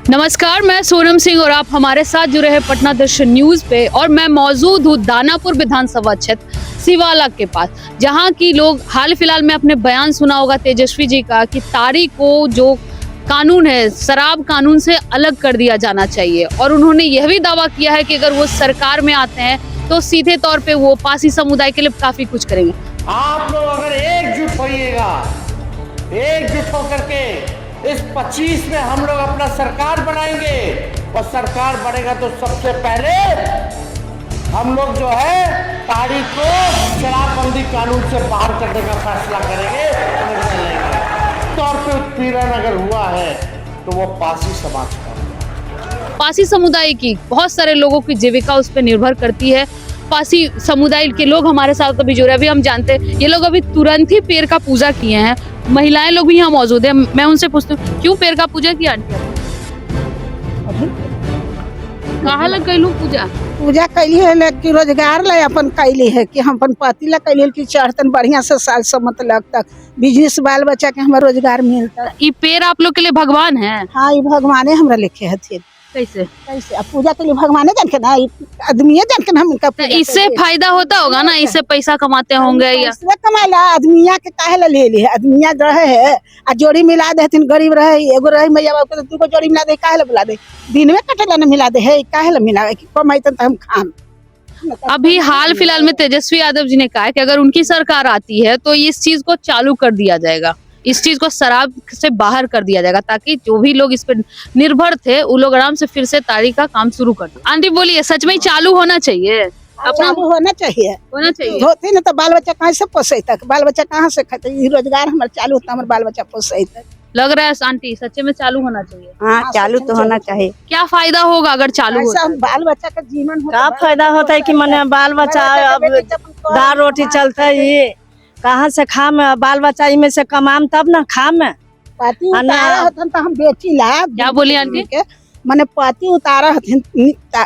नमस्कार, मैं सोनम सिंह और आप हमारे साथ जुड़े हैं पटना दर्शन न्यूज पे। और मैं मौजूद हूँ दानापुर विधानसभा क्षेत्र सिवाला के पास, जहाँ की लोग हाल फिलहाल में अपने बयान सुना होगा तेजस्वी जी का कि ताड़ी को जो कानून है शराब कानून से अलग कर दिया जाना चाहिए। और उन्होंने यह भी दावा किया है कि अगर वो सरकार में आते हैं तो सीधे तौर पे वो पासी समुदाय के लिए काफी कुछ करेंगे। आप लोग अगर एकजुट होइएगा, एकजुट होकर के इस 25 में हम लोग अपना सरकार बनाएंगे। और सरकार बनेगा तो सबसे पहले हम लोग जो है ताड़ी को शराबबंदी कानून से बाहर करने का फैसला करेंगे। तौर पे उत्पीड़न अगर हुआ है तो वो पासी समाज का, पासी समुदाय की बहुत सारे लोगों की जीविका उस पर निर्भर करती है। पासी समुदाय के लोग हमारे साथ अभी जुड़े, अभी हम जानते हैं ये लोग अभी तुरंत ही पेड़ का पूजा किए हैं। महिलाएं लोग भी यहाँ मौजूद है, मैं उनसे पूछती हूँ क्यों पेड़ का पूजा किया आंटी? कहाँ लग गई लोग पूजा कैली है कि रोजगार ला अपन कैली है कि हम अपन पति ला कैली कि चढ़तन बढ़िया से साल समत लग तक बिजनेस बाल बच्चा के हमारा रोजगार मिलता। ये पेड़ आप लोग के लिए भगवान है? हाँ, ये भगवाने हमरा लिखे हथिन। कैसे कैसे अब पूजा के लिए भगवाने जान के ना, आदमी जान के ना हम तो इससे फायदा होता होगा ना, इससे पैसा कमाते होंगे या इससे कमाला आदमिया के काहे ला ले ली है। आदमिया रहे है आ जोड़ी मिला देथिन, गरीब रहे एगो रहे मैया बाप के दूगो जोड़ी मिला दे, काहे ला बुला दे दिन में कटेला ना मिला दे है, काहे ला मिला कि कमाइतन त हम खाम। अभी हाल फिलहाल में तेजस्वी यादव जी ने कहा है कि अगर उनकी सरकार आती है तो इस चीज को चालू कर दिया जाएगा, इस चीज को शराब से बाहर कर दिया जाएगा, ताकि जो भी लोग इस पर निर्भर थे वो लोग आराम से फिर से ताड़ी का काम शुरू कर दें। आंटी बोलिए, सच में ही चालू होना चाहिए? चालू होना चाहिए, होना चाहिए। होते ना तो बाल बच्चा कहाँ से पोसे तक, बाल बच्चा कहाँ से खाते, रोजगार हमारे चालू होता, हमारे बाल बच्चा पोसे तक। लग रहा है आंटी सच्चे में चालू होना चाहिए। हाँ, चालू तो होना चाहिए। क्या फायदा होगा अगर चालू होता है? बाल बच्चा का जीवन का फायदा होता है कि मने बाल बच्चा अब दाल रोटी चलता है, ये कहाँ से खाम, बाल बच्चा इमे से कमाम तब ना खाम। पाती उतारा हथन तो हम बेची ला। क्या बोली आंटी? मने पाती उतारा हथन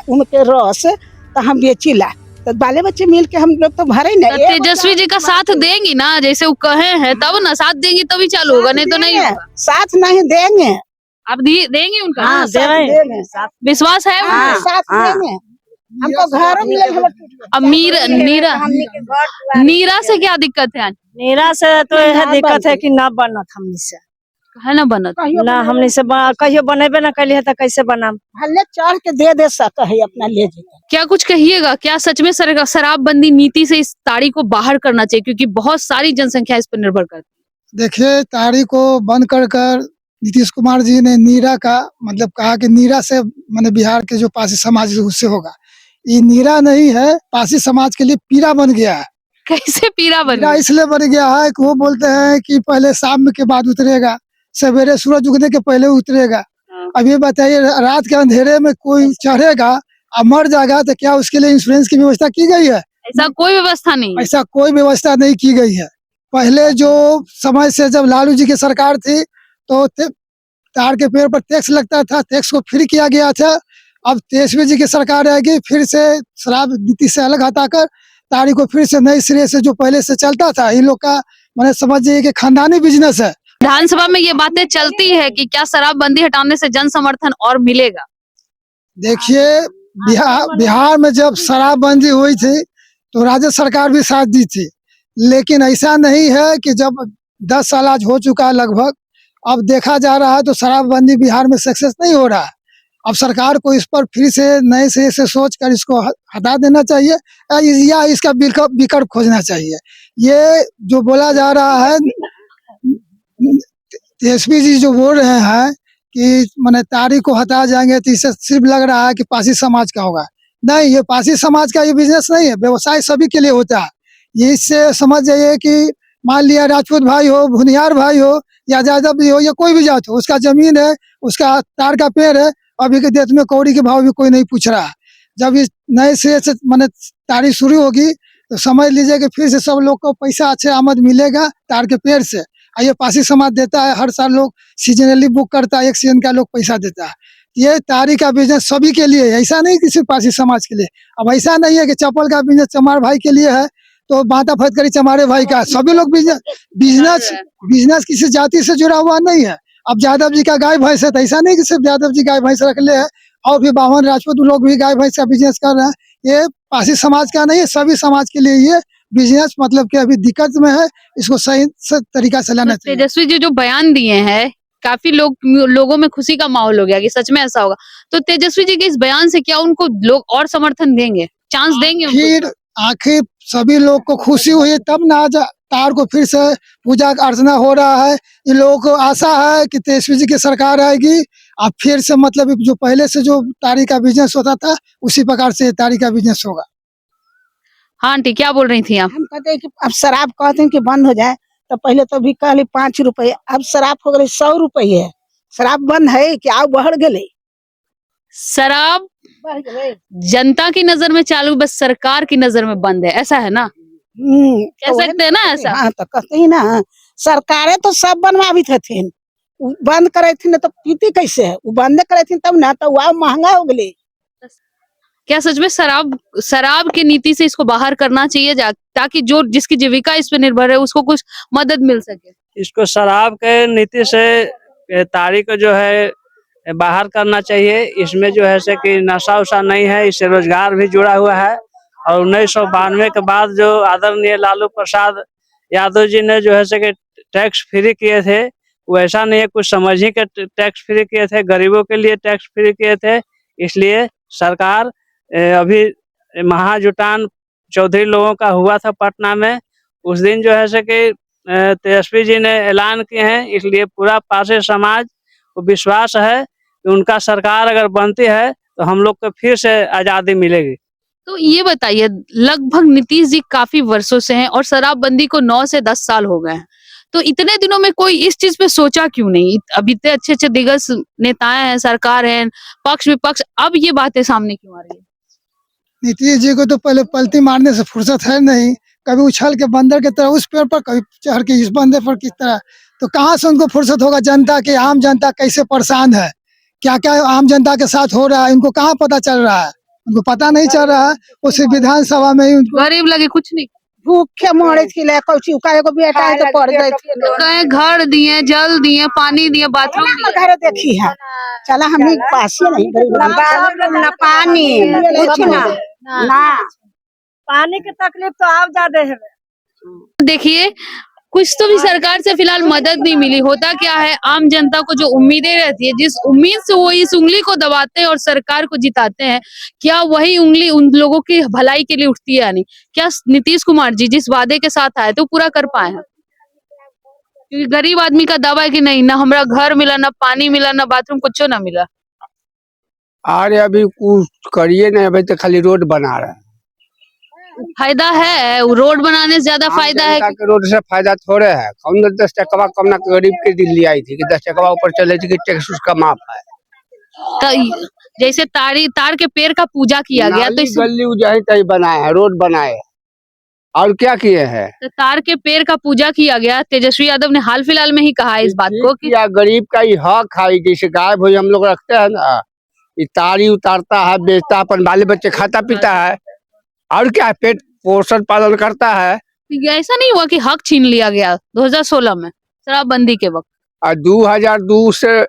उनके रस तो हम बेची ला, तो बाले बच्चे मिल के हम लोग तो भरे नहीं। तेजस्वी जी का साथ देंगी ना, जैसे वो कहे हैं तब ना, साथ देंगी तभी चालू होगा, नहीं तो नहीं होगा। साथ नहीं देंगे, आप देंगे उनका? हाँ, देंगे। विश्वास है उनको? साथ देंगे। हमको घर मिले। अब नीरा से क्या दिक्कत है? नीरा से तो यह दिक्कत है कि ना बनत हमनी से, है ना बनत ना हमनी से कहियो बनेबे ना कैली है तो कैसे बनाम। हल्ले चढ़ के दे सक है अपना ले जी। क्या कुछ कहिएगा, क्या सच में शराबबंदी नीति से इस ताड़ी को बाहर करना चाहिए, क्योंकि बहुत सारी जनसंख्या इस पर निर्भर करती है? देखिए, ताड़ी को बंद कर नीतीश कुमार जी ने नीरा का मतलब कहा कि नीरा से मैंने बिहार के जो पासी समाज है उससे होगा। ये नीरा नहीं है, पासी समाज के लिए पीरा बन गया है। कैसे पीरा बन पीरा गया? इसलिए बन गया है कि वो बोलते हैं कि पहले शाम के बाद उतरेगा, सवेरे सूरज उगने के पहले उतरेगा। अब ये बताइए, रात के अंधेरे में कोई चढ़ेगा और मर जाएगा तो क्या उसके लिए इंश्योरेंस की व्यवस्था की गई है? ऐसा कोई व्यवस्था नहीं। ऐसा कोई व्यवस्था नहीं की गई है। पहले जो समय से जब लालू जी की सरकार थी तो ताड़ के पेड़ पर टैक्स लगता था, टैक्स को फ्री किया गया था। अब तेजस्वी जी की सरकार आएगी, फिर से शराब नीति से अलग हटाकर ताड़ी को फिर से नए सिरे से जो पहले से चलता था, इन लोग का मैंने समझिए कि खानदानी बिजनेस है। विधानसभा में ये बातें चलती है कि क्या शराबबंदी हटाने से जन समर्थन और मिलेगा? देखिए, बिहार में जब शराबबंदी हुई थी तो राज्य सरकार भी साथ दी थी, लेकिन ऐसा नहीं है कि जब 10 साल आज हो चुका है लगभग, अब देखा जा रहा है तो शराबबंदी बिहार में सक्सेस नहीं हो रहा है। अब सरकार को इस पर फिर से नए सिरे से सोच कर इसको हटा देना चाहिए या इसका विकल्प खोजना चाहिए। ये जो बोला जा रहा है, तेजस्वी जी जो बोल रहे हैं कि मैंने ताड़ी को हटा जाएंगे तो इससे सिर्फ लग रहा है कि पासी समाज का होगा। नहीं, ये पासी समाज का ये बिजनेस नहीं है, व्यवसाय सभी के लिए होता है। ये इससे समझ जाइए कि मान लिया राजपूत भाई हो, भुनियार भाई हो या यादव भी हो या कोई भी जात हो, उसका जमीन है, उसका ताड़ का पेड़ है, अभी के डेट में कौड़ी के भाव भी कोई नहीं पूछ रहा है। जब इस नए सिरे से मैंने ताड़ी शुरू होगी तो समझ लीजिए कि फिर से सब लोग को पैसा अच्छे आमद मिलेगा ताड़ के पेड़ से। ये पासी समाज देता है, हर साल लोग सीजनली बुक करता है, एक सीजन का लोग पैसा देता है। ये ताड़ी का बिजनेस सभी के लिए है, ऐसा नहीं किसी पासी समाज के लिए। अब ऐसा नहीं है कि चप्पल का बिजनेस चमार भाई के लिए है तो बाता फतकरी चमारे भाई का, सभी लोग बिजनेस किसी जाति से जुड़ा हुआ नहीं है। अब यादव जी का गाय भैंस है तो ऐसा नहीं कि सिर्फ यादव जी गाय भैंस रख ले है, और भी बावन राजपूत लोग भी गाय भैंस का बिजनेस कर रहे हैं। ये पासी समाज का नहीं है, सभी समाज के लिए ये बिजनेस मतलब कि अभी दिक्कत में है, इसको सही तरीका से लाना चाहिए। तेजस्वी जी जो बयान दिए हैं, काफी लोगों में खुशी का माहौल हो गया कि सच में ऐसा होगा। तो तेजस्वी जी के इस बयान से क्या उनको लोग और समर्थन देंगे, चांस देंगे उनको? आखिर सभी लोग को खुशी हुई तब ना आज तार को फिर से पूजा अर्चना हो रहा है। इन लोगों को आशा है कि तेजस्वी जी की सरकार आएगी, अब फिर से मतलब जो पहले से जो तारी का बिजनेस होता था उसी प्रकार से तारी का बिजनेस होगा। हाँ आंटी, क्या बोल रही थी आप? हम कहते हैं कि अब शराब कहते हैं कि बंद हो जाए, तो पहले तो भी कहली 5 रुपए, अब शराब हो गई 100 रुपये। शराब बंद है कि आउ बढ़ गए? शराब बढ़ गए। जनता की नजर में चालू, बस सरकार की नजर में बंद है, ऐसा है ना? कह तो सकते हैं ना ऐसा? हाँ तो कहते ही ना, सरकारें तो सब बनवावी थी, बंद करे थी ना तो पीती कैसे है? वो बंद करे थी तब ना, तो वह महंगा हो गई। क्या सच में शराब की नीति से इसको बाहर करना चाहिए ताकि जो जिसकी जीविका इस पे निर्भर है उसको कुछ मदद मिल सके? इसको शराब के नीति से तारी को जो है बाहर करना चाहिए। इसमें जो है से कि नशा उशा नहीं है, इससे रोजगार भी जुड़ा हुआ है। और 1992 के बाद जो आदरणीय लालू प्रसाद यादव जी ने जो है से कि टैक्स फ्री किए थे, वैसा नहीं है, कुछ समझ ही के टैक्स फ्री किए थे, गरीबों के लिए टैक्स फ्री किए थे। इसलिए सरकार अभी महाजुटान चौधरी लोगों का हुआ था पटना में, उस दिन जो है से कि तेजस्वी जी ने ऐलान किए हैं। इसलिए पूरा पासे समाज को विश्वास है कि उनका सरकार अगर बनती है तो हम लोग को फिर से आजादी मिलेगी। तो ये बताइए, लगभग नीतीश जी काफी वर्षों से हैं और शराबबंदी को 9 से 10 साल हो गए हैं, तो इतने दिनों में कोई इस चीज पे सोचा क्यों नहीं? अभी इतने अच्छे अच्छे दिग्गज नेताएं हैं, सरकार है, पक्ष विपक्ष, अब ये बातें सामने क्यों आ रही है? नीतीश जी को तो पहले पलटी मारने से फुर्सत है नहीं, कभी उछल के बंदर की तरह उस पेड़ पर, कभी चढ़ के इस बंदर पर किस तरह, तो कहाँ से उनको फुर्सत होगा? जनता की, आम जनता कैसे परेशान है, क्या क्या आम जनता के साथ हो रहा है, इनको कहाँ पता चल रहा है? उनको पता नहीं चल रहा है। उस विधानसभा में ही उनको गरीब लगे कुछ नहीं, भूखे मरे थी, एगो बेटा है तो पड़ गई थी। कहे घर दिए, जल दिए, पानी दिए, बाथरूम दिए। घर देखी है, चला हम पास ही नहीं, ना पानी कुछ ना पानी की तकलीफ तो आप ज्यादा है। देखिए, कुछ तो भी सरकार से फिलहाल मदद नहीं मिली। होता क्या है, आम जनता को जो उम्मीदें रहती है, जिस उम्मीद से वो इस उंगली को दबाते हैं और सरकार को जिताते हैं, क्या वही उंगली उन लोगों की भलाई के लिए उठती है या नहीं? क्या नीतीश कुमार जी जिस वादे के साथ आए तो पूरा कर पाए हैं? क्योंकि गरीब आदमी का दावा है कि नहीं, ना हमारा घर मिला, ना पानी मिला, ना बाथरूम, कुछ ना मिला। अरे अभी कुछ करिए नहीं, अभी तो खाली रोड बना रहे हैं। फायदा है, रोड बनाने से ज्यादा फायदा है जनता के रोड से फायदा थोड़े है। कौन 10 टकवा कम ना गरीब के दिल्ली आई थी कि 10 टकवा ऊपर चले थी कि टैक्स उसका माफ है। तो जैसे तार के पेड़ का पूजा किया गया, तो इस गली उजाही तय बनाए हैं, रोड बनाए हैं, और क्या किए हैं? तो तार के पेड़ का पूजा किया गया। तेजस्वी यादव ने हाल फिलहाल में ही कहा है इस बात को कि गरीब का ही हक है। जैसे गाय भैंस हम लोग रखते हैं ना, ये तारी उतारता है, बेचता है, अपन बाले बच्चे खाता पीता है, और क्या पेट पोषण पालन करता है। ऐसा नहीं हुआ कि हक छीन लिया गया 2016 में शराबबंदी के वक्त? और 2002 से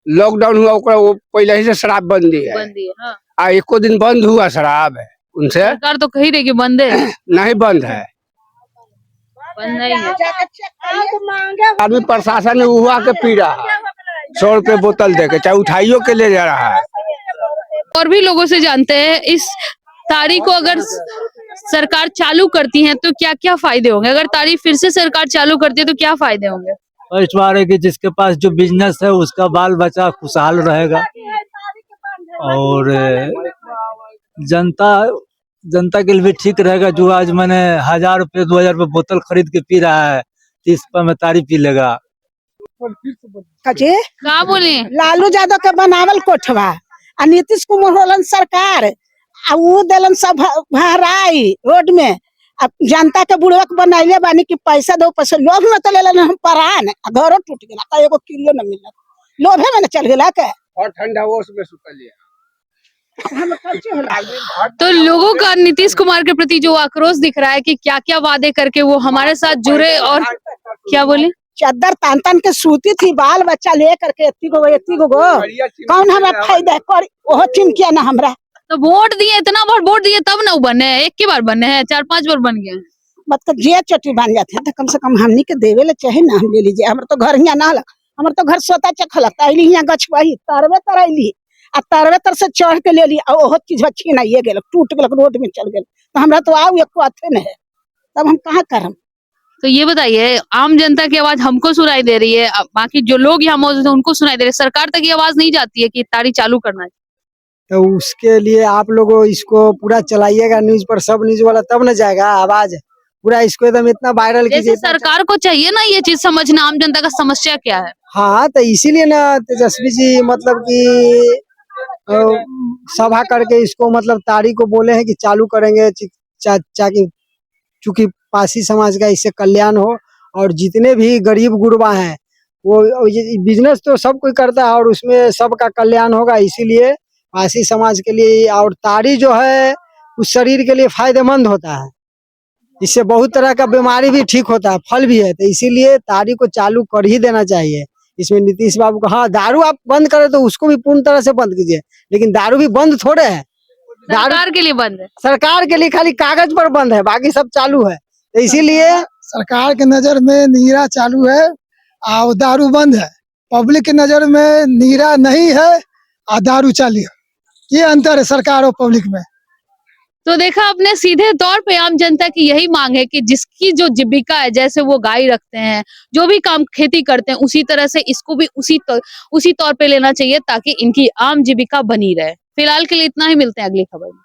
लॉकडाउन हुआ, वो पहले ही से शराब बंदी है। हाँ। एको दिन बंद हुआ शराब है उनसे? सरकार तो कही रही कि बंद है। नहीं बंद है, बंद नहीं है। आदमी प्रशासन ने हुआ के पी रहा है 100 रुपए बोतल दे के, चाहे उठाइयो के ले जा रहा है। और भी लोगों से जानते हैं, इस तारीख को अगर सरकार चालू करती है तो क्या क्या फायदे होंगे? अगर तारीख फिर से सरकार चालू करती है तो क्या फायदे होंगे? और इस बार है कि जिसके पास जो बिजनेस है उसका बाल बच्चा खुशहाल रहेगा, और जनता के लिए भी ठीक रहेगा। जो आज मैंने 1000 रुपए 2000 रुपए बोतल खरीद के पी रहा है, 30 रुपए में तारी पी लेगा। क्या बोले? लालू यादव के बनावल कोठवा आ नीतीश कुमार होलन सरकार, आ वो दिलन सब भराई रोड में। अब जनता के बुढ़वक बनैले बानी कि पैसा दो, पैसा लोभ में तो लेलन हम परान, घरों टूट गया, का एगो किलो न मिलल, लोभे में न चल गया के। और ठंडा ओस में सुतल लिया। तो लोगों का नीतीश कुमार के प्रति जो आक्रोश दिख रहा है कि क्या क्या वादे करके वो हमारे साथ जुड़े, और क्या बोले, चादर तान तान के सूती थी, बाल बच्चा ले करके एत्ती गो कौन हमरा फायदा कर ओहो चिमकिया ना हमरा। तो वोट दिए, इतना बार वोट दिए तब ना वो बने हैं, एक ही बार बने हैं, 4-5 बार बन गए हैं। मतलब जे चटी बन जाते हैं तो कम से कम हमनी के देवे ले चाहे ना, हम ले लीजिए। हमर तो घर हियां ना हलक, हमर तो घर सोता चखलक, आइली हियां गछवाही तरवे तर आइली आ तरवे तर से चढ़ के ले ली आ ओहो चीज छीनाइए गेलक, टूट गेलक, रोड में चल गेल। तो हमरा तो आऊ एको अथे न है, तब हम कहाँ करम। तो ये बताइए, आम जनता की आवाज हमको सुनाई दे रही है, बाकी जो लोग यहाँ मौजूद हैं उनको सुनाई दे रही है, सरकार तक ये आवाज नहीं जाती है कि तारी चालू करना है। तो उसके लिए आप लोग इसको पूरा चलाइएगा न्यूज पर, सब न्यूज वाला, तब न जाएगा आवाज पूरा। इसको एकदम इतना वायरल जैसे कीजिए। सरकार को चाहिए ना ये चीज समझना, आम जनता का समस्या क्या है। हाँ, तो इसीलिए ना तेजस्वी जी मतलब कि सभा करके इसको मतलब तारीख को बोले हैं कि चालू करेंगे, चूंकि पासी समाज का इससे कल्याण हो और जितने भी गरीब गुरबा हैं वो बिजनेस तो सब कोई करता है और उसमें सबका कल्याण होगा, इसीलिए पासी समाज के लिए। और तारी जो है उस शरीर के लिए फायदेमंद होता है, इससे बहुत तरह का बीमारी भी ठीक होता है, फल भी है, तो इसीलिए तारी को चालू कर ही देना चाहिए। इसमें नीतीश बाबू को, हाँ दारू आप बंद करें तो उसको भी पूर्ण तरह से बंद कीजिए, लेकिन दारू भी बंद थोड़े है, सरकार के लिए बंद है, सरकार के लिए खाली कागज पर बंद है, बाकी सब चालू है। तो इसीलिए सरकार के नजर में नीरा चालू है और दारू बंद है, पब्लिक की नजर में नीरा नहीं है और दारू चालू है। ये अंतर है सरकार और पब्लिक में। तो देखा आपने, सीधे तौर पे आम जनता की यही मांग है कि जिसकी जो जीविका है, जैसे वो गाय रखते हैं, जो भी काम खेती करते हैं, उसी तरह से इसको भी उसी तौर पे लेना चाहिए ताकि इनकी आम जीविका बनी रहे। फिलहाल के लिए इतना ही, मिलते हैं अगली खबर में।